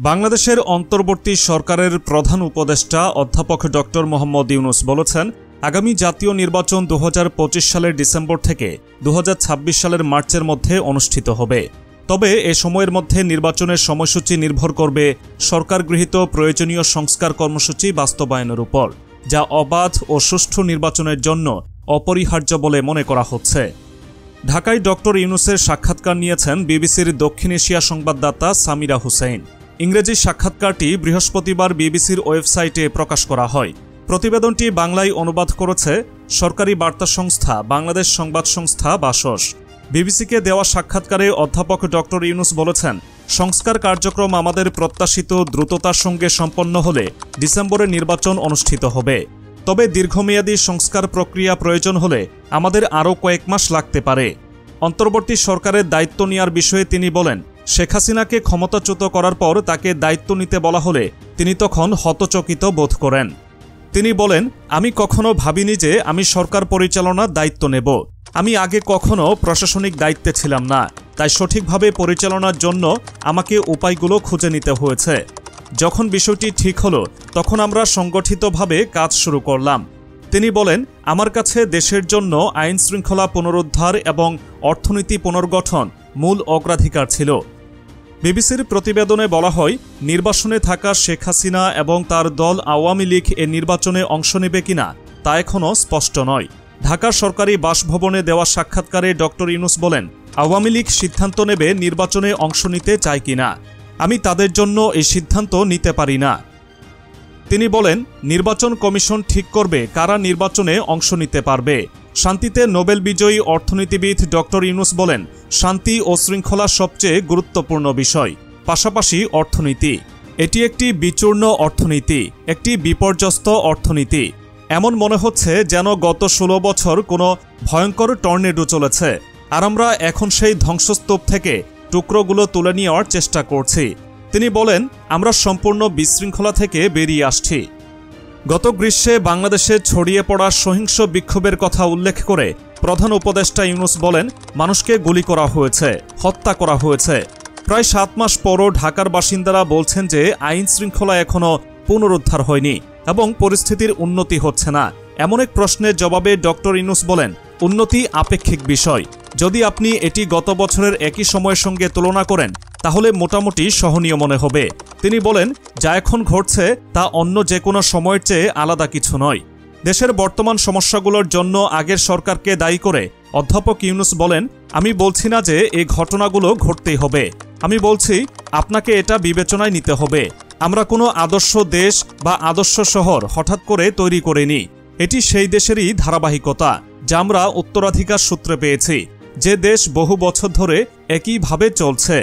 বাংলাদেশের অন্তর্বর্তী সরকারের প্রধান উপদেষ্টা অধ্যাপক ডক্টর মোহাম্মদ ইউনুস বলেছেন, আগামী জাতীয় নির্বাচন 2025 সালের ডিসেম্বর থেকে 2026 সালের মার্চের মধ্যে অনুষ্ঠিত হবে। তবে এ সময়ের মধ্যে নির্বাচনের সময়সূচি নির্ভর করবে সরকার গৃহীত প্রয়োজনীয় সংস্কার কর্মসূচি বাস্তবায়নের উপর, যা অবাধ ও সুষ্ঠু নির্বাচনের জন্য অপরিহার্য বলে মনে করা হচ্ছে। ঢাকায় ডক্টর ইউনুসের সাক্ষাৎকার নিয়েছেন বিবিসির দক্ষিণ এশিয়া সংবাদদাতা সামিরা হুসেইন। ইংরেজি সাক্ষাৎকারটি বৃহস্পতিবার বিবিসির ওয়েবসাইটে প্রকাশ করা হয়। প্রতিবেদনটি বাংলায় অনুবাদ করেছে সরকারি বার্তা সংস্থা বাংলাদেশ সংবাদ সংস্থা বাসস। বিবিসিকে দেওয়া সাক্ষাৎকারে অধ্যাপক ডক্টর ইউনুস বলেছেন, সংস্কার কার্যক্রম আমাদের প্রত্যাশিত দ্রুততার সঙ্গে সম্পন্ন হলে ডিসেম্বরে নির্বাচন অনুষ্ঠিত হবে। তবে দীর্ঘমেয়াদী সংস্কার প্রক্রিয়া প্রয়োজন হলে আমাদের আরও কয়েক মাস লাগতে পারে। অন্তর্বর্তী সরকারের দায়িত্ব নেওয়ার বিষয়ে তিনি বলেন, শেখ হাসিনাকে ক্ষমতাচ্যুত করার পর তাকে দায়িত্ব নিতে বলা হলে তিনি তখন হতচকিত বোধ করেন। তিনি বলেন, আমি কখনো ভাবিনি যে আমি সরকার পরিচালনার দায়িত্ব নেব। আমি আগে কখনো প্রশাসনিক দায়িত্বে ছিলাম না, তাই সঠিকভাবে পরিচালনার জন্য আমাকে উপায়গুলো খুঁজে নিতে হয়েছে। যখন বিষয়টি ঠিক হলো তখন আমরা সংগঠিতভাবে কাজ শুরু করলাম। তিনি বলেন, আমার কাছে দেশের জন্য আইন শৃঙ্খলা পুনরুদ্ধার এবং অর্থনীতি পুনর্গঠন মূল অগ্রাধিকার ছিল। বিবিসির প্রতিবেদনে বলা হয়, নির্বাসনে থাকা শেখ হাসিনা এবং তার দল আওয়ামী লীগ এ নির্বাচনে অংশ নেবে কিনা তা এখনও স্পষ্ট নয়। ঢাকার সরকারি বাসভবনে দেওয়া সাক্ষাৎকারে ডক্টর ইউনুস বলেন, আওয়ামী লীগ সিদ্ধান্ত নেবে নির্বাচনে অংশ নিতে চায় কিনা। আমি তাদের জন্য এই সিদ্ধান্ত নিতে পারি না। তিনি বলেন, নির্বাচন কমিশন ঠিক করবে কারা নির্বাচনে অংশ নিতে পারবে। শান্তিতে নোবেল বিজয়ী অর্থনীতিবিদ ডক্টর ইউনুস বলেন, শান্তি ও শৃঙ্খলা সবচেয়ে গুরুত্বপূর্ণ বিষয়, পাশাপাশি অর্থনীতি। এটি একটি বিচূর্ণ অর্থনীতি, একটি বিপর্যস্ত অর্থনীতি। এমন মনে হচ্ছে যেন গত 16 বছর কোনো ভয়ঙ্কর টর্নেডো চলেছে, আর আমরা এখন সেই ধ্বংসস্তূপ থেকে টুকরোগুলো তুলে নেওয়ার চেষ্টা করছি। তিনি বলেন, আমরা সম্পূর্ণ বিশৃঙ্খলা থেকে বেরিয়ে আসছি। গত গ্রীষ্মে বাংলাদেশে ছড়িয়ে পড়া সহিংস বিক্ষোভের কথা উল্লেখ করে প্রধান উপদেষ্টা ইউনুস বলেন, মানুষকে গুলি করা হয়েছে, হত্যা করা হয়েছে। প্রায় 7 মাস পরও ঢাকার বাসিন্দারা বলছেন যে আইন শৃঙ্খলা এখনও পুনরুদ্ধার হয়নি এবং পরিস্থিতির উন্নতি হচ্ছে না। এমন এক প্রশ্নের জবাবে ডক্টর ইউনুস বলেন, উন্নতি আপেক্ষিক বিষয়। যদি আপনি এটি গত বছরের একই সময়ের সঙ্গে তুলনা করেন তাহলে মোটামুটি সহনীয় মনে হবে। তিনি বলেন, যা এখন ঘটছে তা অন্য যে কোনো সময়ের চেয়ে আলাদা কিছু নয়। দেশের বর্তমান সমস্যাগুলোর জন্য আগের সরকারকে দায়ী করে অধ্যাপক ইউনুস বলেন, আমি বলছি না যে এই ঘটনাগুলো ঘটতেই হবে। আমি বলছি আপনাকে এটা বিবেচনায় নিতে হবে। আমরা কোনো আদর্শ দেশ বা আদর্শ শহর হঠাৎ করে তৈরি করিনি। এটি সেই দেশেরই ধারাবাহিকতা যা আমরা উত্তরাধিকার সূত্রে পেয়েছি, যে দেশ বহু বছর ধরে একইভাবে চলছে।